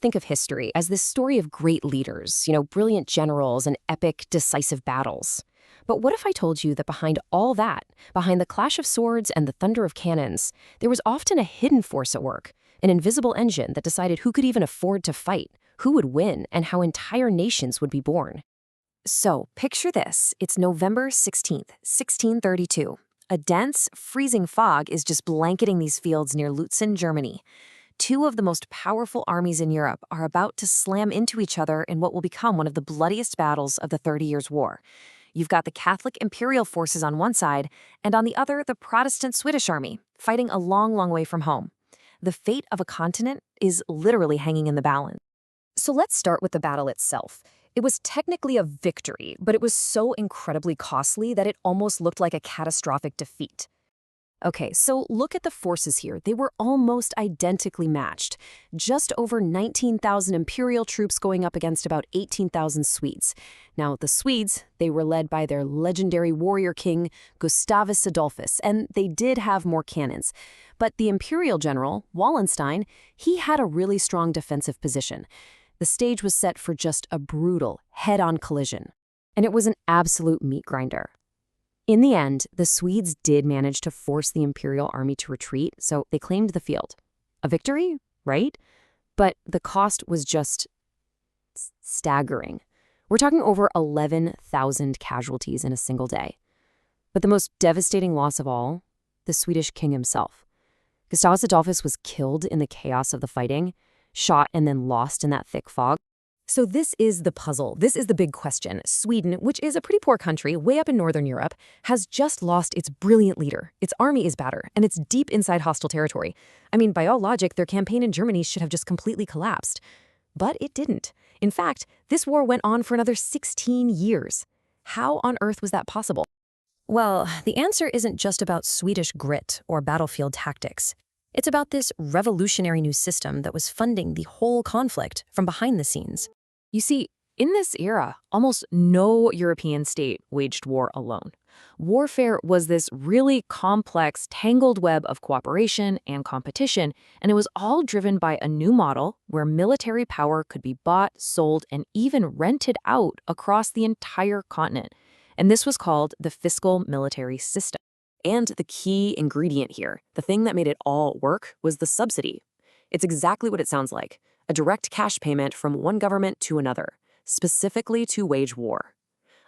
think of history as this story of great leaders, brilliant generals and epic, decisive battles. But what if I told you that behind all that, behind the clash of swords and the thunder of cannons, there was often a hidden force at work, an invisible engine that decided who could even afford to fight, who would win, and how entire nations would be born? So, picture this. It's November 16th, 1632. A dense, freezing fog is just blanketing these fields near Lutzen, Germany. Two of the most powerful armies in Europe are about to slam into each other in what will become one of the bloodiest battles of the 30 Years' War. You've got the Catholic imperial forces on one side, and on the other, the Protestant Swedish army, fighting a long, long way from home. The fate of a continent is literally hanging in the balance. So let's start with the battle itself. It was technically a victory, but it was so incredibly costly that it almost looked like a catastrophic defeat. Okay, so look at the forces here. They were almost identically matched. Just over 19,000 imperial troops going up against about 18,000 Swedes. Now, the Swedes, they were led by their legendary warrior king, Gustavus Adolphus, and they did have more cannons. But the imperial general, Wallenstein, he had a really strong defensive position. The stage was set for just a brutal, head-on collision. And it was an absolute meat grinder. In the end, the Swedes did manage to force the imperial army to retreat, so they claimed the field. A victory, right? But the cost was just staggering. We're talking over 11,000 casualties in a single day. But the most devastating loss of all, the Swedish king himself. Gustavus Adolphus was killed in the chaos of the fighting, shot and then lost in that thick fog. So this is the puzzle. This is the big question. Sweden, which is a pretty poor country way up in northern Europe, has just lost its brilliant leader. Its army is battered, and it's deep inside hostile territory. I mean, by all logic, their campaign in Germany should have just completely collapsed. But it didn't. In fact, this war went on for another 16 years. How on earth was that possible? Well, the answer isn't just about Swedish grit or battlefield tactics. It's about this revolutionary new system that was funding the whole conflict from behind the scenes. You see, in this era, almost no European state waged war alone. Warfare was this really complex, tangled web of cooperation and competition, and it was all driven by a new model where military power could be bought, sold, and even rented out across the entire continent. And this was called the fiscal military system. And the key ingredient here, the thing that made it all work, was the subsidy. It's exactly what it sounds like. A direct cash payment from one government to another, specifically to wage war.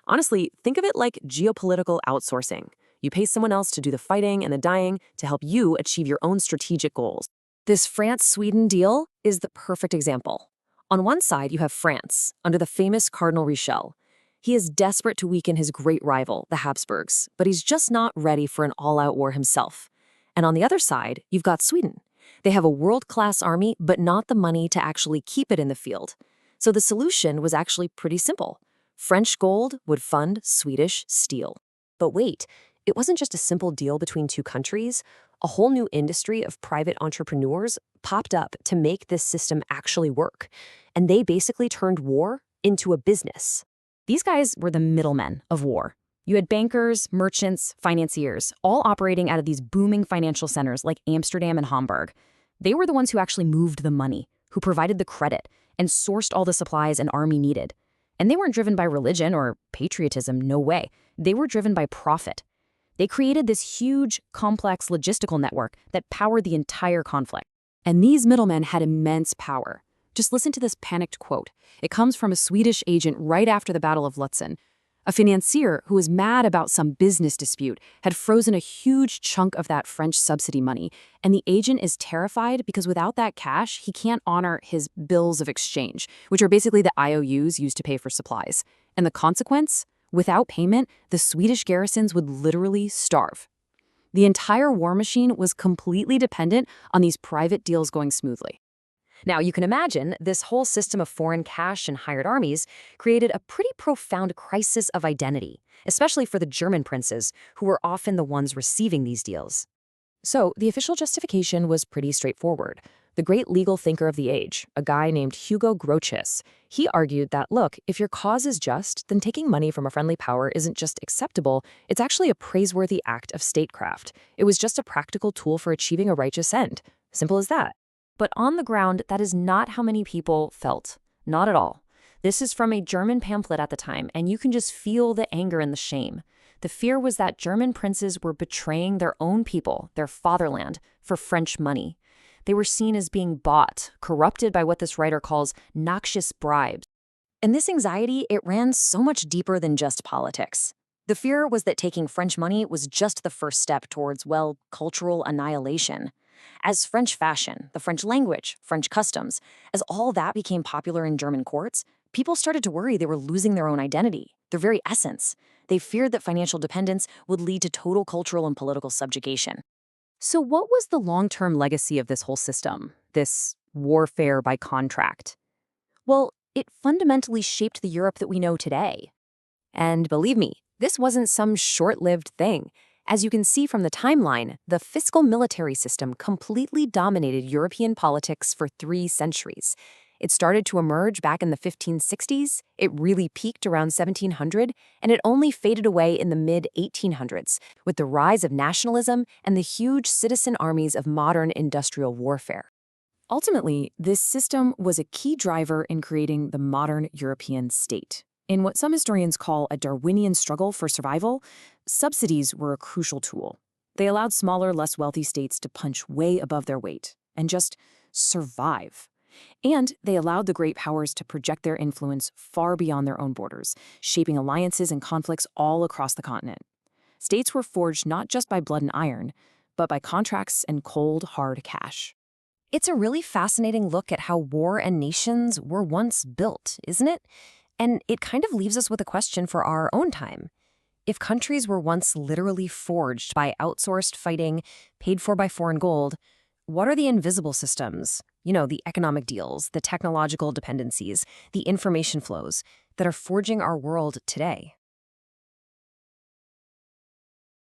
Honestly, think of it like geopolitical outsourcing. You pay someone else to do the fighting and the dying to help you achieve your own strategic goals. This France-Sweden deal is the perfect example. On one side, you have France, under the famous Cardinal Richelieu. He is desperate to weaken his great rival, the Habsburgs, but he's just not ready for an all-out war himself. And on the other side, you've got Sweden. They have a world-class army, but not the money to actually keep it in the field. So the solution was actually pretty simple. French gold would fund Swedish steel. But wait, it wasn't just a simple deal between two countries. A whole new industry of private entrepreneurs popped up to make this system actually work. And they basically turned war into a business. These guys were the middlemen of war. You had bankers, merchants, financiers, all operating out of these booming financial centers like Amsterdam and Hamburg. They were the ones who actually moved the money, who provided the credit, and sourced all the supplies an army needed. And they weren't driven by religion or patriotism, no way. They were driven by profit. They created this huge, complex logistical network that powered the entire conflict. And these middlemen had immense power. Just listen to this panicked quote. It comes from a Swedish agent right after the Battle of Lutzen. A financier who was mad about some business dispute had frozen a huge chunk of that French subsidy money, and the agent is terrified because without that cash, he can't honor his bills of exchange, which are basically the IOUs used to pay for supplies. And the consequence? Without payment, the Swedish garrisons would literally starve. The entire war machine was completely dependent on these private deals going smoothly. Now, you can imagine this whole system of foreign cash and hired armies created a pretty profound crisis of identity, especially for the German princes, who were often the ones receiving these deals. So the official justification was pretty straightforward. The great legal thinker of the age, a guy named Hugo Grotius, he argued that, look, if your cause is just, then taking money from a friendly power isn't just acceptable, it's actually a praiseworthy act of statecraft. It was just a practical tool for achieving a righteous end. Simple as that. But on the ground, that is not how many people felt. Not at all. This is from a German pamphlet at the time, and you can just feel the anger and the shame. The fear was that German princes were betraying their own people, their fatherland, for French money. They were seen as being bought, corrupted by what this writer calls noxious bribes. And this anxiety, it ran so much deeper than just politics. The fear was that taking French money was just the first step towards, well, cultural annihilation. As French fashion, the French language, French customs, as all that became popular in German courts, people started to worry they were losing their own identity, their very essence. They feared that financial dependence would lead to total cultural and political subjugation. So, what was the long-term legacy of this whole system, this warfare by contract? Well, it fundamentally shaped the Europe that we know today. And believe me, this wasn't some short-lived thing. As you can see from the timeline, the fiscal military system completely dominated European politics for 3 centuries. It started to emerge back in the 1560s, it really peaked around 1700, and it only faded away in the mid-1800s with the rise of nationalism and the huge citizen armies of modern industrial warfare. Ultimately, this system was a key driver in creating the modern European state. In what some historians call a Darwinian struggle for survival, subsidies were a crucial tool. They allowed smaller, less wealthy states to punch way above their weight and just survive. And they allowed the great powers to project their influence far beyond their own borders, shaping alliances and conflicts all across the continent. States were forged not just by blood and iron, but by contracts and cold, hard cash. It's a really fascinating look at how war and nations were once built, isn't it? And it kind of leaves us with a question for our own time. If countries were once literally forged by outsourced fighting, paid for by foreign gold, what are the invisible systems, the economic deals, the technological dependencies, the information flows that are forging our world today?